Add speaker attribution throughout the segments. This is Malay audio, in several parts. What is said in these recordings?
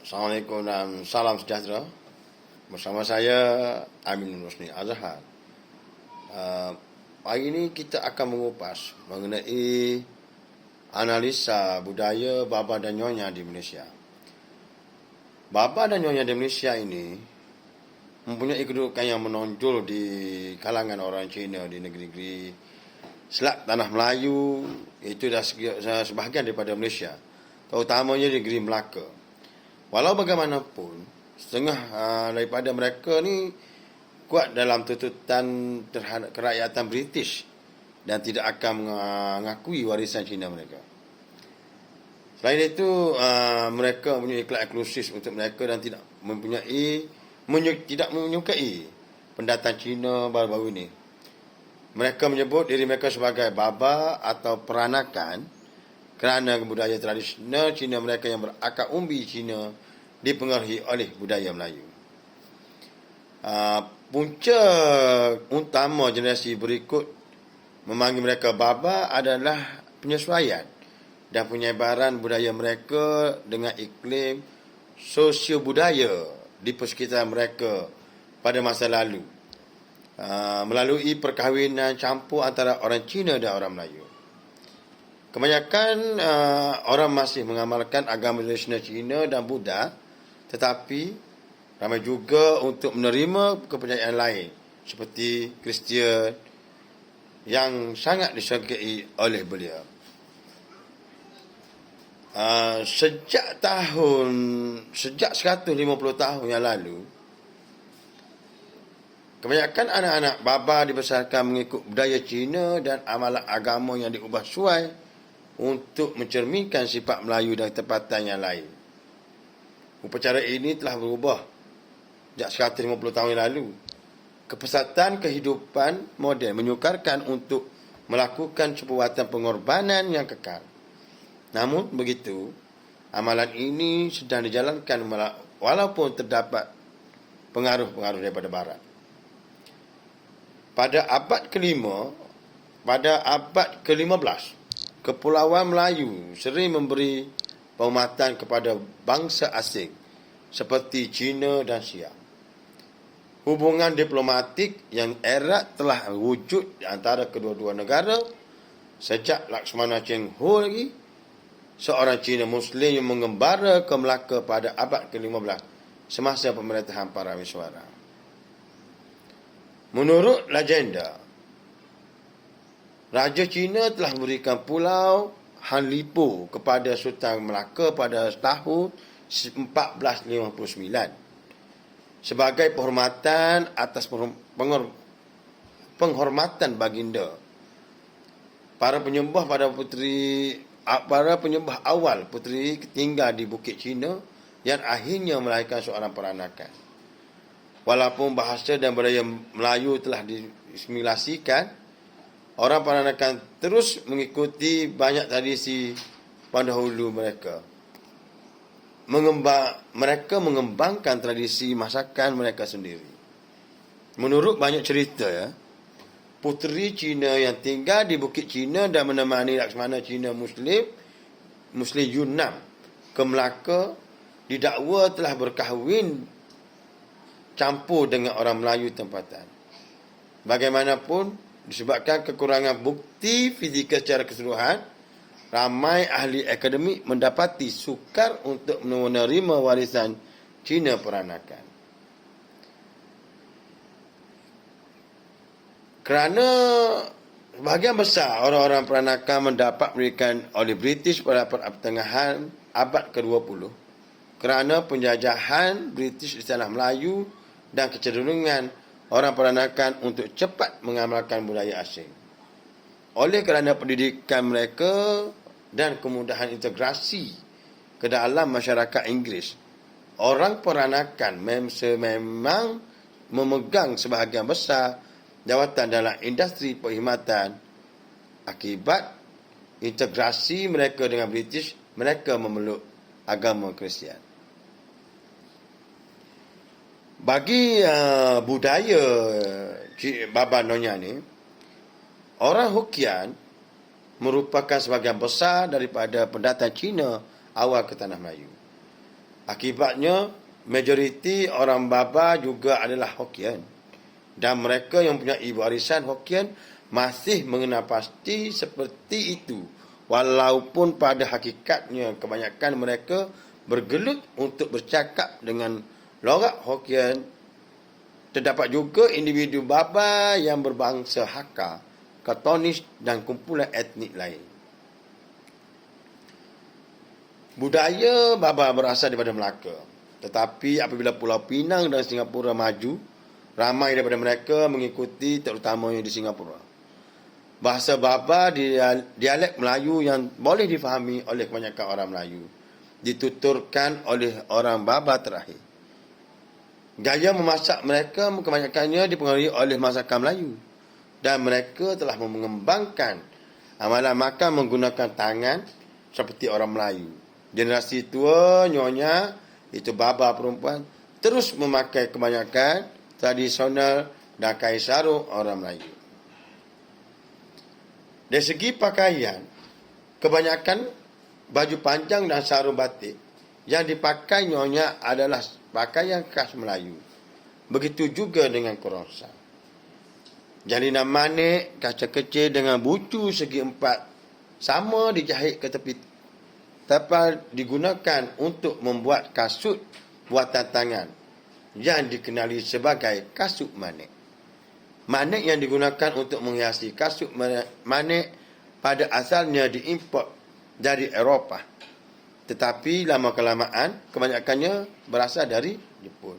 Speaker 1: Assalamualaikum dan salam sejahtera. Bersama saya Amin Rosni Azhar. Hari ini kita akan mengupas mengenai analisa budaya Baba dan Nyonya di Malaysia. Baba dan Nyonya di Malaysia ini mempunyai kedudukan yang menonjol di kalangan orang Cina di negeri-negeri Selat Tanah Melayu, itu dah sebahagian daripada Malaysia, terutamanya di negeri Melaka. Walau bagaimanapun, setengah daripada mereka ni kuat dalam tuntutan terhadap kerakyatan British dan tidak akan mengakui warisan Cina mereka. Selain itu, mereka mempunyai iklan eksklusif untuk mereka dan tidak menyukai pendatang Cina baru-baru ini. Mereka menyebut diri mereka sebagai baba atau peranakan kerana budaya tradisional Cina mereka yang berakar umbi Cina dipengaruhi oleh budaya Melayu. Punca utama generasi berikut memanggil mereka baba adalah penyesuaian dan penyebaran budaya mereka dengan iklim sosio budaya di persekitaran mereka pada masa lalu, melalui perkahwinan campur antara orang Cina dan orang Melayu. Kebanyakan orang masih mengamalkan agama tradisional Cina dan Buddha, tetapi ramai juga untuk menerima kepercayaan lain seperti Kristian yang sangat disukai oleh beliau. Sejak 150 tahun yang lalu, kebanyakan anak-anak baba dibesarkan mengikut budaya Cina dan amalan agama yang diubah suai untuk mencerminkan sifat Melayu dan tempatan yang lain. Upacara ini telah berubah sejak 150 tahun yang lalu. Kepesatan kehidupan moden menyukarkan untuk melakukan perbuatan pengorbanan yang kekal. Namun begitu, amalan ini sedang dijalankan walaupun terdapat pengaruh-pengaruh daripada Barat. Pada abad ke-15, Kepulauan Melayu sering memberi penghormatan kepada bangsa asing seperti Cina dan Siam. Hubungan diplomatik yang erat telah wujud di antara kedua-dua negara sejak Lakshmana Cheng Ho lagi, seorang Cina Muslim yang mengembara ke Melaka pada abad ke-15 semasa pemerintahan Parameswara. Menurut legenda, Raja Cina telah memberikan pulau Han Lipo kepada Sultan Melaka pada tahun 1459 sebagai penghormatan atas penghormatan baginda. Para penyembah awal puteri tinggal di Bukit Cina yang akhirnya melahirkan seorang peranakan. Walaupun bahasa dan budaya Melayu telah disimulasikan, orang peranakan terus mengikuti banyak tradisi pendahulu mereka. Mereka mengembangkan tradisi masakan mereka sendiri. Menurut banyak cerita, puteri Cina yang tinggal di Bukit Cina dan menemani Lakshmana Cina Muslim Yunnan ke Melaka didakwa telah berkahwin campur dengan orang Melayu tempatan. Bagaimanapun, disebabkan kekurangan bukti fizikal secara keseluruhan, ramai ahli akademik mendapati sukar untuk menerima warisan Cina peranakan. Kerana sebahagian besar orang-orang peranakan mendapat berikan oleh British pada pertengahan abad ke-20 kerana penjajahan British di tanah Melayu dan kecenderungan orang peranakan untuk cepat mengamalkan budaya asing. Oleh kerana pendidikan mereka dan kemudahan integrasi ke dalam masyarakat Inggeris, orang peranakan memang memegang sebahagian besar jawatan dalam industri perkhidmatan. Akibat integrasi mereka dengan British, mereka memeluk agama Kristian. Bagi budaya Baba Nyonya ni, orang Hokkien merupakan sebahagian besar daripada pendatang Cina awal ke Tanah Melayu. Akibatnya, majoriti orang Baba juga adalah Hokkien. Dan mereka yang punya warisan Hokkien masih mengenal pasti seperti itu. Walaupun pada hakikatnya kebanyakan mereka bergelut untuk bercakap dengan logat Hokkien. Terdapat juga individu Baba yang berbangsa Hakka, Kantonis dan kumpulan etnik lain. Budaya Baba berasal daripada Melaka. Tetapi apabila Pulau Pinang dan Singapura maju, ramai daripada mereka mengikuti, terutamanya di Singapura. Bahasa Baba dialek Melayu yang boleh difahami oleh kebanyakan orang Melayu, dituturkan oleh orang Baba terakhir. Gaya memasak mereka kebanyakannya dipengaruhi oleh masakan Melayu. Dan mereka telah mengembangkan amalan makan menggunakan tangan seperti orang Melayu. Generasi tua, nyonya, itu Baba perempuan, terus memakai kebanyakan tradisional dan kain sarung orang Melayu. Dari segi pakaian, kebanyakan baju panjang dan sarung batik yang dipakai nyonya adalah pakaian khas Melayu. Begitu juga dengan kurasa. Jalinan manik, kaca kecil dengan bucu segi empat sama dijahit ke tepi tapal digunakan untuk membuat kasut buatan tangan yang dikenali sebagai kasut manik. Manik yang digunakan untuk menghiasi kasut manik pada asalnya diimport dari Eropah. Tetapi lama-kelamaan kebanyakannya berasal dari Jepun.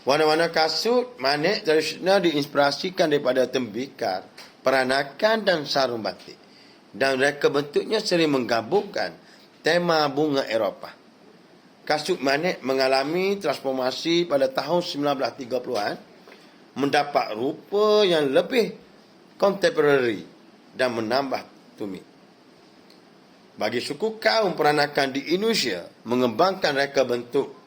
Speaker 1: Warna-warna kasut manik tradisional diinspirasikan daripada tembikar, peranakan dan sarung batik. Dan reka bentuknya sering menggabungkan tema bunga Eropah. Kasut manik mengalami transformasi pada tahun 1930-an, mendapat rupa yang lebih contemporary dan menambah tumit. Bagi suku kaum peranakan di Indonesia, mengembangkan reka bentuk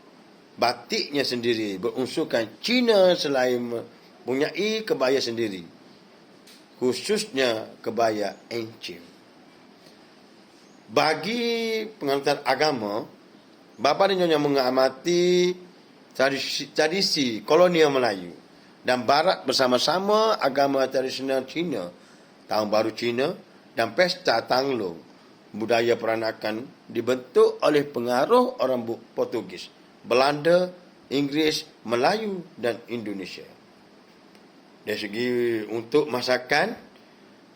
Speaker 1: batiknya sendiri berunsurkan Cina selain mempunyai kebaya sendiri, khususnya kebaya Encim. Bagi penganut agama, Baba dan Nyonya mengamati tradisi kolonial Melayu dan Barat bersama-sama agama tradisional Cina, Tahun Baru Cina dan Pesta Tanglong. Budaya peranakan dibentuk oleh pengaruh orang Portugis, Belanda, Inggeris, Melayu dan Indonesia. Dari segi untuk masakan,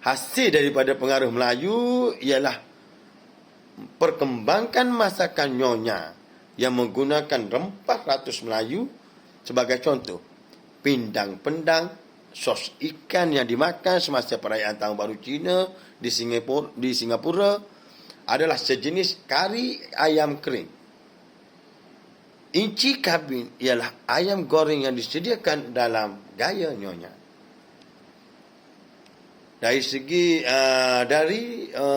Speaker 1: hasil daripada pengaruh Melayu ialah perkembangan masakan nyonya yang menggunakan rempah ratus Melayu. Sebagai contoh, pindang pendang, sos ikan yang dimakan semasa perayaan Tahun Baru Cina di Singapura adalah sejenis kari ayam kering. Inci kabin ialah ayam goreng yang disediakan dalam gaya nyonya. Dari segi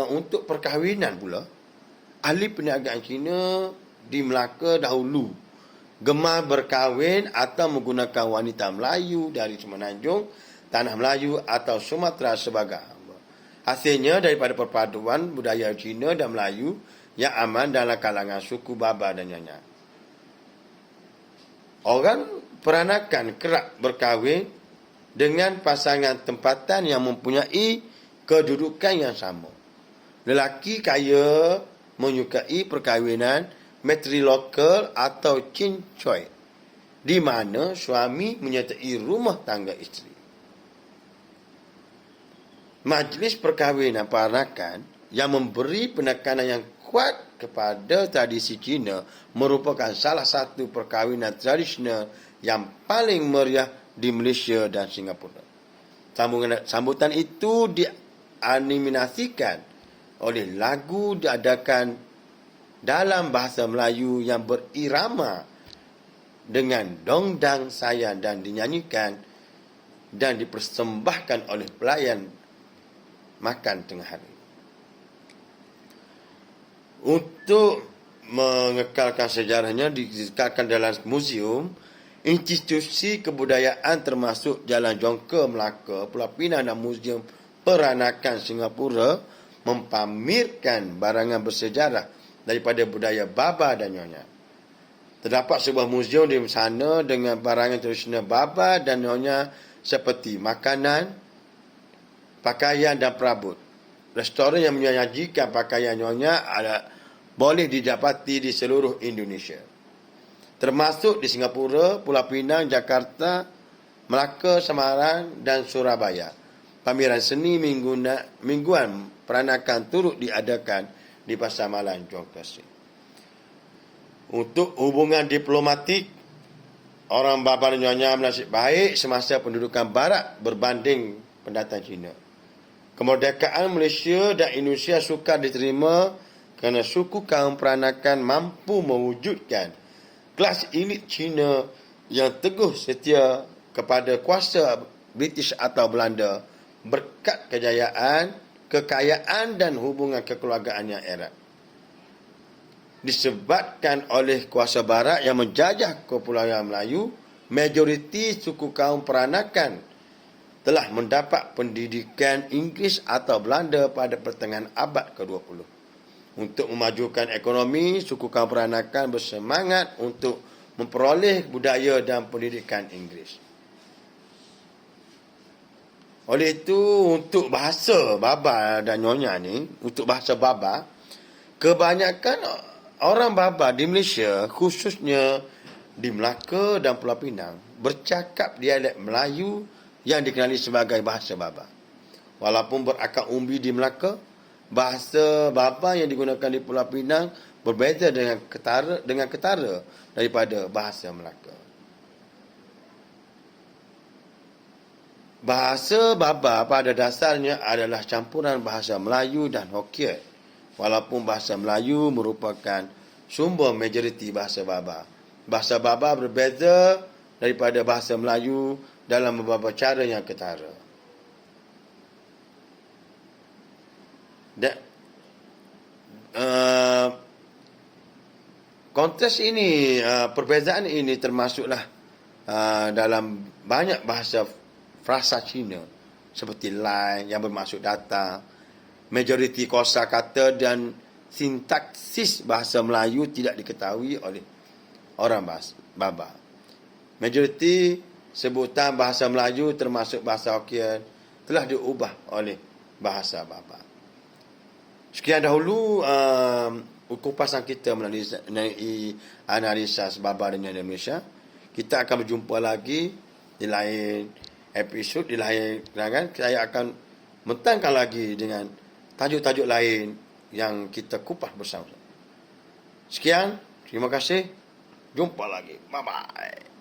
Speaker 1: untuk perkahwinan pula, ahli perniagaan Cina di Melaka dahulu gemar berkahwin atau menggunakan wanita Melayu dari Semenanjung, Tanah Melayu atau Sumatera sebagai hamba. Hasilnya daripada perpaduan budaya Cina dan Melayu yang aman dalam kalangan suku Baba dan Nyonya. Orang peranakan kerap berkahwin dengan pasangan tempatan yang mempunyai kedudukan yang sama. Lelaki kaya menyukai perkahwinan matrilocal atau cincoi, di mana suami menyertai rumah tangga isteri. Majlis perkahwinan peranakan yang memberi penekanan yang kuat kepada tradisi Cina merupakan salah satu perkahwinan tradisional yang paling meriah di Malaysia dan Singapura. Sambutan itu dianimasikan oleh lagu diadakan dalam bahasa Melayu yang berirama dengan dongdang sayang dan dinyanyikan dan dipersembahkan oleh pelayan makan tengah hari. Untuk mengekalkan sejarahnya, dikekalkan dalam museum, institusi kebudayaan termasuk Jalan Jongka Melaka, Pulau Pinang dan Museum Peranakan Singapura mempamerkan barangan bersejarah daripada budaya Baba dan Nyonya. Terdapat sebuah muzium di sana dengan barangan tradisional Baba dan Nyonya seperti makanan, pakaian dan perabot. Restoran yang menyajikan pakaian Nyonya boleh didapati di seluruh Indonesia, termasuk di Singapura, Pulau Pinang, Jakarta, Melaka, Semarang dan Surabaya. Pameran seni mingguan peranakan turut diadakan di Pasar Malam Johor Bahru. Untuk hubungan diplomatik, orang Baba dan Nyonya bernasib baik semasa pendudukan Barat berbanding pendatang Cina. Kemerdekaan Malaysia dan Indonesia sukar diterima kerana suku kaum peranakan mampu mewujudkan kelas elit Cina yang teguh setia kepada kuasa British atau Belanda berkat kekayaan dan hubungan kekeluargaan yang erat. Disebabkan oleh kuasa Barat yang menjajah Kepulauan Melayu, majoriti suku kaum peranakan telah mendapat pendidikan Inggeris atau Belanda pada pertengahan abad ke-20. Untuk memajukan ekonomi, suku kaum peranakan bersemangat untuk memperoleh budaya dan pendidikan Inggeris. Oleh itu, untuk bahasa Baba dan Nyonya ni, untuk bahasa Baba, kebanyakan orang Baba di Malaysia, khususnya di Melaka dan Pulau Pinang, bercakap dialek Melayu yang dikenali sebagai bahasa Baba. Walaupun berakar umbi di Melaka, bahasa Baba yang digunakan di Pulau Pinang berbeza dengan ketara daripada bahasa Melaka. Bahasa Baba pada dasarnya adalah campuran bahasa Melayu dan Hokkien. Walaupun bahasa Melayu merupakan sumber majoriti bahasa Baba. Bahasa Baba berbeza daripada bahasa Melayu dalam beberapa cara yang ketara. Konteks ini, perbezaan ini termasuklah dalam banyak bahasa frasa Cina seperti line yang bermaksud data, majoriti kosakata dan sintaksis bahasa Melayu tidak diketahui oleh orang Baba. Majoriti sebutan bahasa Melayu termasuk bahasa Hokkien telah diubah oleh bahasa Baba. Sekian dahulu kupasan kita melalui analisa Baba dan Nyonya Malaysia. Kita akan berjumpa lagi di lain episod, di lain kenangan. Saya akan mentangkan lagi dengan tajuk-tajuk lain yang kita kupas bersama. Sekian, terima kasih. Jumpa lagi. Bye-bye.